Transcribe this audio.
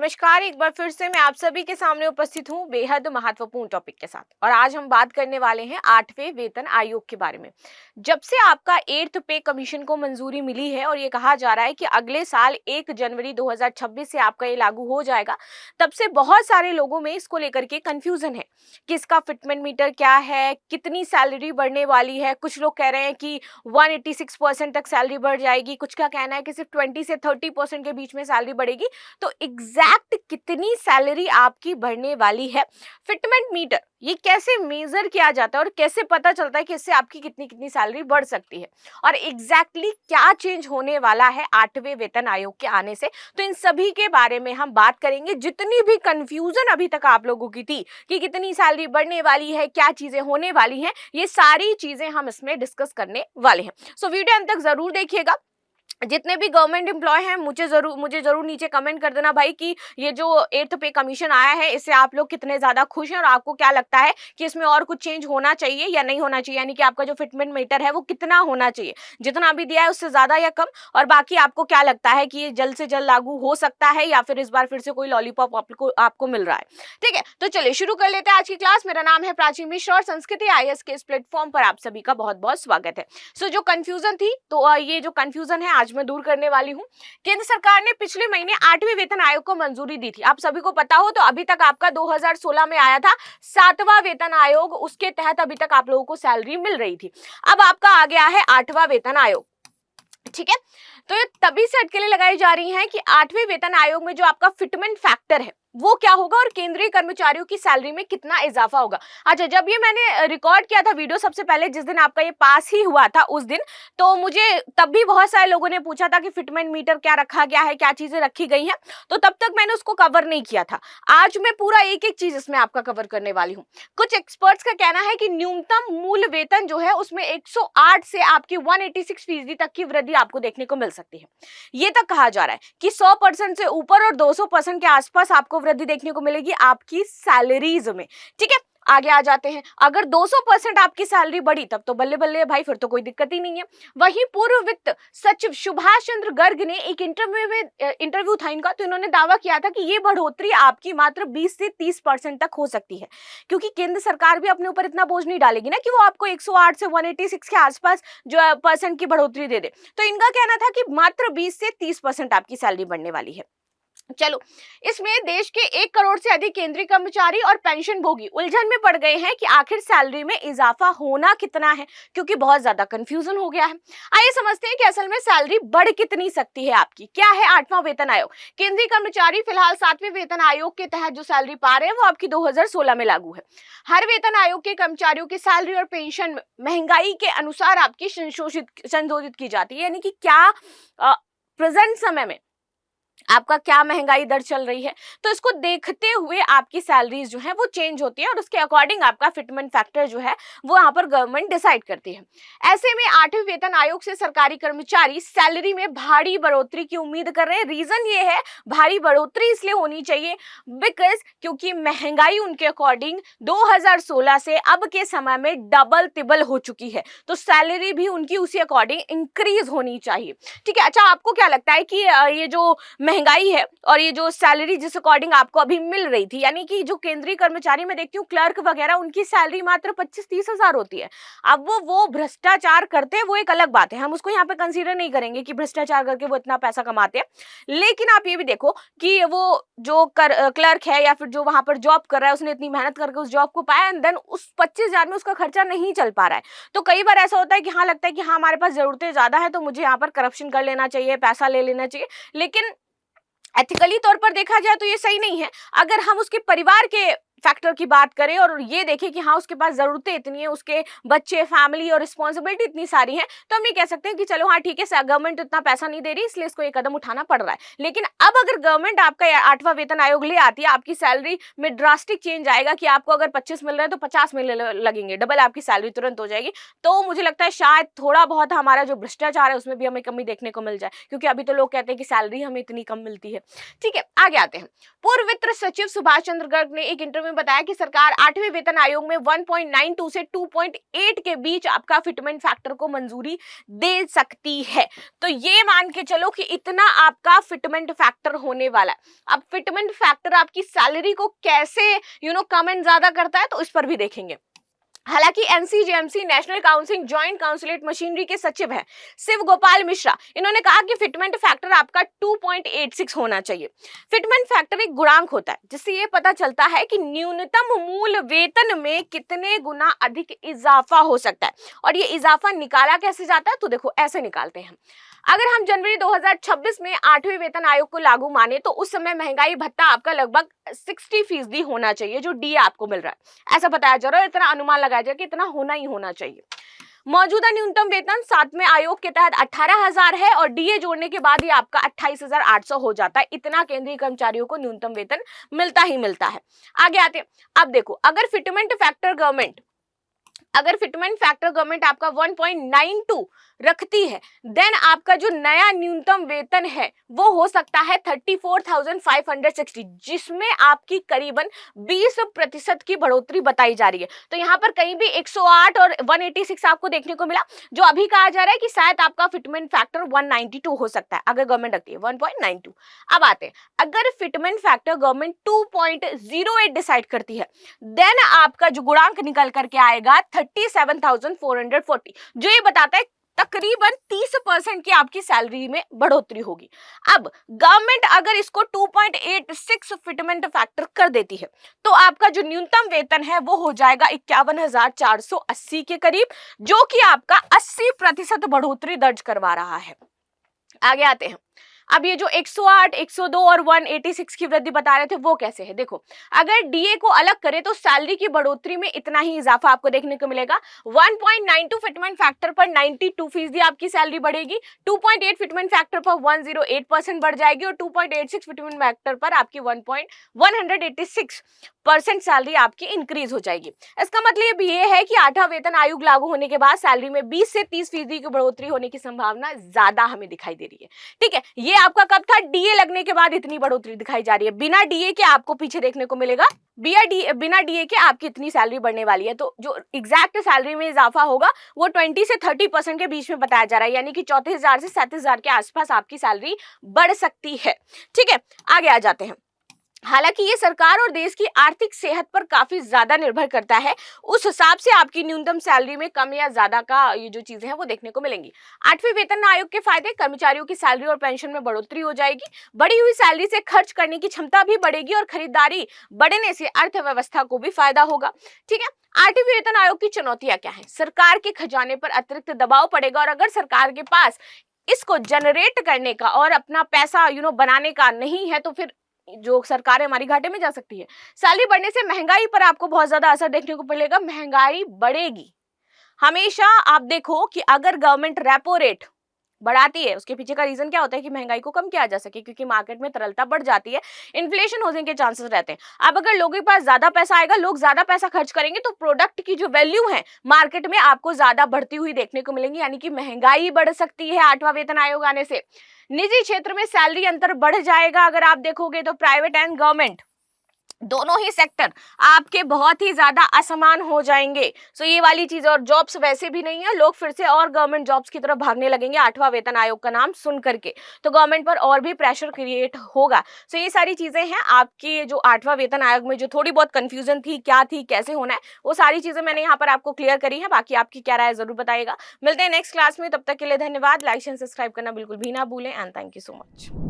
नमस्कार, एक बार फिर से मैं आप सभी के सामने उपस्थित हूँ बेहद महत्वपूर्ण टॉपिक के साथ। और आज हम बात करने वाले हैं 8वें वेतन आयोग के बारे में। जब से आपका 8th पे कमीशन को मंजूरी मिली है और ये कहा जा रहा है कि अगले साल 1 जनवरी 2026 से आपका ये लागू हो जाएगा, तब से बहुत सारे लोगों में इसको लेकर के कंफ्यूजन है कि इसका फिटमेंट मीटर क्या है, कितनी सैलरी बढ़ने वाली है। कुछ लोग कह रहे हैं कि 186% तक सैलरी बढ़ जाएगी, कुछ का कहना है कि सिर्फ 20 से 30% के बीच में सैलरी बढ़ेगी। तो एग्जैक्ट कितनी सैलरी आपकी बढ़ने वाली है, फिटमेंट मीटर ये कैसे मेजर किया जाता है और कैसे पता चलता है कि इससे आपकी कितनी कितनी सैलरी बढ़ सकती है, और एग्जैक्टली क्या चेंज होने वाला है 8वें वेतन आयोग के आने से, तो इन सभी के बारे में हम बात करेंगे। जितनी भी कंफ्यूजन अभी तक आप लोगों की थी कि कितनी सैलरी बढ़ने वाली है, क्या चीजें होने वाली हैं, ये सारी चीजें हम इसमें डिस्कस करने वाले हैं। सो वीडियो अंत तक जरूर देखिएगा। जितने भी गवर्नमेंट एम्प्लॉय हैं मुझे जरूर नीचे कमेंट कर देना भाई कि ये जो 8th पे कमीशन आया है इससे आप लोग कितने ज्यादा खुश हैं और आपको क्या लगता है कि इसमें और कुछ चेंज होना चाहिए या नहीं होना चाहिए, यानी कि आपका जो फिटमेंट मीटर है वो कितना होना चाहिए, जितना अभी दिया है उससे ज्यादा या कम, और बाकी आपको क्या लगता है कि ये जल्द से जल्द लागू हो सकता है या फिर इस बार फिर से कोई लॉलीपॉप आपको मिल रहा है। ठीक है, तो चलिए शुरू कर लेते हैं आज की क्लास। मेरा नाम है प्राची मिश्रा और संस्कृति IAS के इस प्लेटफॉर्म पर आप सभी का बहुत बहुत स्वागत है। सो जो कंफ्यूजन थी, तो ये जो कंफ्यूजन है आज मैं दूर करने वाली हूं। केंद्र सरकार ने पिछले महीने 8वें वेतन आयोग को मंजूरी दी थी। आप सभी को पता हो तो अभी तक आपका 2016 में आया था 7वां वेतन आयोग, उसके तहत अभी तक आप लोगों को सैलरी मिल रही थी। अब आपका आ गया है 8वां वेतन आयोग। ठीक है, तो ये तभी से अटकलें लगाई जा रही हैं कि 8वें वेतन आयोग में जो आपका फिटमेंट फैक्टर है वो क्या होगा और केंद्रीय कर्मचारियों की सैलरी में कितना इजाफा होगा। अच्छा, जब ये मैंने रिकॉर्ड किया था वीडियो सबसे पहले, जिस दिन आपका ये पास ही हुआ था उस दिन, तो मुझे तब भी बहुत सारे लोगों ने पूछा था कि फिटमेंट मीटर क्या रखा गया है, क्या चीजें रखी गई हैं, तो तब तक मैंने उसको कवर नहीं किया था। आज मैं पूरा एक एक चीज इसमें आपका कवर करने वाली हूँ। कुछ एक्सपर्ट्स का कहना है कि न्यूनतम मूल वेतन जो है उसमें 108 से आपकी 186% तक की वृद्धि आपको देखने को मिल सकती है। ये तक कहा जा रहा है कि 100% से ऊपर और 200% के आसपास आपको वृद्धि देखने को मिलेगी आपकी सैलरीज में। ठीक है, आगे आ जाते हैं। अगर 200% आपकी सैलरी बढ़ी तब तो बल्ले बल्ले भाई, फिर तो कोई दिक्कत ही नहीं है। वहीं पूर्व वित्त सचिव सुभाष चंद्र गर्ग ने एक इंटरव्यू था इनका, तो इन्होंने दावा किया था कि ये बढ़ोतरी आपकी मात्र 20 से 30% तक हो सकती है, क्योंकि केंद्र सरकार भी अपने ऊपर इतना बोझ नहीं डालेगी ना कि वो आपको 108 से 186 के आसपास जो परसेंट की बढ़ोतरी दे दे। तो इनका कहना था कि मात्र 20 से 30% आपकी सैलरी बढ़ने वाली है। चलो, इसमें देश के 1 करोड़ से अधिक केंद्रीय कर्मचारी और पेंशन भोगी उलझन में पड़ गए हैं कि आखिर सैलरी में इजाफा होना कितना है, क्योंकि बहुत ज्यादा कंफ्यूजन हो गया है। आइए समझते हैं कि असल में सैलरी बढ़ कितनी सकती है आपकी। क्या है 8वां वेतन आयोग? केंद्रीय कर्मचारी फिलहाल 7वें वेतन आयोग के तहत जो सैलरी पा रहे हैं वो आपकी 2016 में लागू है। हर वेतन आयोग के कर्मचारियों की सैलरी और पेंशन महंगाई के अनुसार आपकी संशोधित की जाती है, यानी कि क्या प्रेजेंट समय में आपका क्या महंगाई दर चल रही है, तो इसको देखते हुए आपकी सैलरीज जो है वो चेंज होती है और उसके अकॉर्डिंग आपका फिटमेंट फैक्टर जो है वो यहाँ पर गवर्नमेंट डिसाइड करती है। ऐसे में 8वें वेतन आयोग से सरकारी कर्मचारी सैलरी में भारी बढ़ोतरी की उम्मीद कर रहे हैं। रीजन ये है, भारी बढ़ोतरी इसलिए होनी चाहिए बिकॉज क्योंकि महंगाई उनके अकॉर्डिंग 2016 से अब के समय में डबल तिबल हो चुकी है, तो सैलरी भी उनकी उसी अकॉर्डिंग इंक्रीज होनी चाहिए। ठीक है, अच्छा आपको क्या लगता है कि ये जो महंगाई है और ये जो सैलरी जिस अकॉर्डिंग आपको अभी मिल रही थी, यानी कि जो केंद्रीय कर्मचारी मैं देखती हूँ क्लर्क वगैरह, उनकी सैलरी मात्र 25-30 हजार होती है। अब वो भ्रष्टाचार करते हैं वो एक अलग बात है, हम उसको यहाँ पे कंसीडर नहीं करेंगे कि भ्रष्टाचार करके वो इतना पैसा कमाते हैं, लेकिन आप ये भी देखो कि वो जो क्लर्क है या फिर जो वहां पर जॉब कर रहा है उसने इतनी मेहनत करके उस जॉब को पाया एंड देन उस 25,000 में उसका खर्चा नहीं चल पा रहा है। तो कई बार ऐसा होता है कि हाँ लगता है कि हाँ हमारे पास जरूरतें ज्यादा है तो मुझे यहाँ पर करप्शन कर लेना चाहिए, पैसा ले लेना चाहिए, लेकिन एथिकली तौर पर देखा जाए तो ये सही नहीं है। अगर हम उसके परिवार के फैक्टर की बात करें और ये देखें कि हाँ उसके पास जरूरतें इतनी है, उसके बच्चे, फैमिली और रिस्पॉन्सिबिलिटी इतनी सारी है, तो हम ये कह सकते हैं कि चलो हाँ ठीक है गवर्नमेंट इतना पैसा नहीं दे रही इसलिए इसको ये कदम उठाना पड़ रहा है। लेकिन अब अगर गवर्नमेंट आपका 8वां वेतन आयोग ले आती है, आपकी सैलरी में ड्रास्टिक चेंज आएगा कि आपको अगर 25 मिल रहे हैं तो 50 मिलने लगेंगे, डबल आपकी सैलरी तुरंत हो जाएगी, तो मुझे लगता है शायद थोड़ा बहुत हमारा जो भ्रष्टाचार है उसमें भी हमें कमी देखने को मिल जाए, क्योंकि अभी तो लोग कहते हैं कि सैलरी हमें इतनी कम मिलती है। ठीक है, आगे आते हैं। पूर्व वित्त सचिव सुभाष चंद्र गर्ग ने एक इंटरव्यू में बताया कि सरकार 8वें वेतन आयोग में 1.92 से 2.8 के बीच आपका फिटमेंट फैक्टर को मंजूरी दे सकती है। तो ये मान के चलो कि इतना आपका फिटमेंट फैक्टर होने वाला है। अब फिटमेंट फैक्टर आपकी सैलरी को कैसे कम एंड ज्यादा करता है, तो इस पर भी देखेंगे। हालांकि NCJMC national council joint consultative machinery के सचिव हैं शिव गोपाल मिश्रा, इन्होंने कहा कि फिटमेंट फैक्टर आपका 2.86 होना चाहिए। फिटमेंट फैक्टर एक गुणांक होता है जिससे ये पता चलता है कि न्यूनतम मूल वेतन में कितने गुना अधिक इजाफा हो सकता है। और ये इजाफा निकाला कैसे जाता है, तो देखो ऐसे निकालते हैं। अगर हम जनवरी 2026 में 8वें वेतन आयोग को लागू माने तो उस समय महंगाई भत्ता आपका लगभग 60% होना चाहिए जो डीए आपको मिल रहा है। ऐसा बताया जा रहा है, इतना अनुमान लगाया जाए कि इतना होना ही होना चाहिए। मौजूदा न्यूनतम वेतन 7वें आयोग के तहत 18,000 है और डीए जोड़ने के बाद ये आपका 28,800 हो जाता है। इतना केंद्रीय कर्मचारियों को न्यूनतम वेतन मिलता ही मिलता है। आगे आते हैं। अब देखो, अगर फिटमेंट फैक्टर गवर्नमेंट आपका 1.92 रखती है, देन आपका जो नया न्यूनतम वेतन है वो हो सकता है 34,560, जिसमें आपकी करीबन 20% की बढ़ोतरी बताई जा रही है। तो यहाँ पर कहीं भी 108 और 186 आपको देखने को मिला, जो अभी कहा जा रहा है कि शायद आपका फिटमेंट फैक्टर 192 हो सकता है अगर गवर्नमेंट रखती है 1.92। अब आते हैं, अगर फिटमेंट फैक्टर गवर्नमेंट 2.08 डिसाइड करती है, देन आपका जो गुणांक निकल करके आएगा 37,440, जो ये बताता है तकरीबन 30% की आपकी सैलरी में बढ़ोतरी होगी। अब गवर्नमेंट अगर इसको 2.86 फिटमेंट फैक्टर कर देती है तो आपका जो न्यूनतम वेतन है वो हो जाएगा 51,480 के करीब, जो कि आपका 80% बढ़ोतरी दर्ज करवा रहा है। आगे आते हैं। अब ये जो 108, 102 और 186 की वृद्धि बता रहे थे वो कैसे है, देखो अगर डीए को अलग करें तो सैलरी की बढ़ोतरी में इतना ही इजाफा आपको देखने को मिलेगा। 1.92 फिटमेंट फैक्टर पर 92% आपकी सैलरी बढ़ेगी, 2.8 फिटमेंट फैक्टर पर 108% बढ़ जाएगी और 2.86 फिटमेंट फैक्टर पर आपकी 1.186% सैलरी आपकी इंक्रीज हो जाएगी। इसका मतलब ये है कि 8वां वेतन आयोग लागू होने के बाद सैलरी में 20 से 30% की बढ़ोतरी होने की संभावना ज्यादा हमें दिखाई दे रही है। ठीक है, ये आपका कब था, डीए लगने के बाद इतनी बढ़ोतरी दिखाई जा रही है। बिना डीए के आपको पीछे देखने को मिलेगा, बिना डीए के आपकी इतनी सैलरी बढ़ने वाली है। तो जो एग्जैक्ट सैलरी में इजाफा होगा वो 20 से 30% के बीच में बताया जा रहा है, यानी कि 34,000 से 37,000 के आसपास आपकी सैलरी बढ़ सकती है। ठीक है, आगे आ जाते हैं। हालांकि ये सरकार और देश की आर्थिक सेहत पर काफी ज्यादा निर्भर करता है, उस हिसाब से आपकी न्यूनतम सैलरी में कम या ज्यादा का ये जो चीजें हैं वो देखने को मिलेंगी। 8वें वेतन आयोग के फायदे, कर्मचारियों की सैलरी और पेंशन में बढ़ोतरी हो जाएगी, बढ़ी हुई सैलरी से खर्च करने की क्षमता भी बढ़ेगी और खरीदारी बढ़ने से अर्थव्यवस्था को भी फायदा होगा। ठीक है, 8वें वेतन आयोग की चुनौतियां क्या है, सरकार के खजाने पर अतिरिक्त दबाव पड़ेगा और अगर सरकार के पास इसको जनरेट करने का और अपना पैसा बनाने का नहीं है तो फिर जो सरकार है हमारी घाटे में जा सकती है। सैलरी बढ़ने से महंगाई पर आपको बहुत ज्यादा असर देखने को मिलेगा, महंगाई बढ़ेगी। हमेशा आप देखो कि अगर गवर्नमेंट रेपो रेट बढ़ाती है, उसके पीछे का रीजन क्या होता है कि महंगाई को कम किया जा सके, क्योंकि मार्केट में तरलता बढ़ जाती है, इन्फ्लेशन होने के चांसेस रहते हैं। अब अगर लोगों के पास ज्यादा पैसा आएगा, लोग ज्यादा पैसा खर्च करेंगे तो प्रोडक्ट की जो वैल्यू है मार्केट में आपको ज्यादा बढ़ती हुई देखने को मिलेंगी, यानी कि महंगाई बढ़ सकती है 8वां वेतन आयोग आने से। निजी क्षेत्र में सैलरी अंतर बढ़ जाएगा, अगर आप देखोगे तो प्राइवेट एंड गवर्नमेंट दोनों ही सेक्टर आपके बहुत ही ज्यादा असमान हो जाएंगे। सो ये वाली चीज, और जॉब्स वैसे भी नहीं है, लोग फिर से और गवर्नमेंट जॉब्स की तरफ भागने लगेंगे 8वां वेतन आयोग का नाम सुन करके, तो गवर्नमेंट पर और भी प्रेशर क्रिएट होगा। सो ये सारी चीजें हैं आपकी जो 8वां वेतन आयोग में जो थोड़ी बहुत कंफ्यूजन थी, क्या थी, कैसे होना है, वो सारी चीजें मैंने यहाँ पर आपको क्लियर करी है। बाकी आपकी क्या राय है जरूर बताइएगा। मिलते हैं नेक्स्ट क्लास में, तब तक के लिए धन्यवाद। लाइक एंड सब्सक्राइब करना बिल्कुल भी ना भूलें and thank you so much.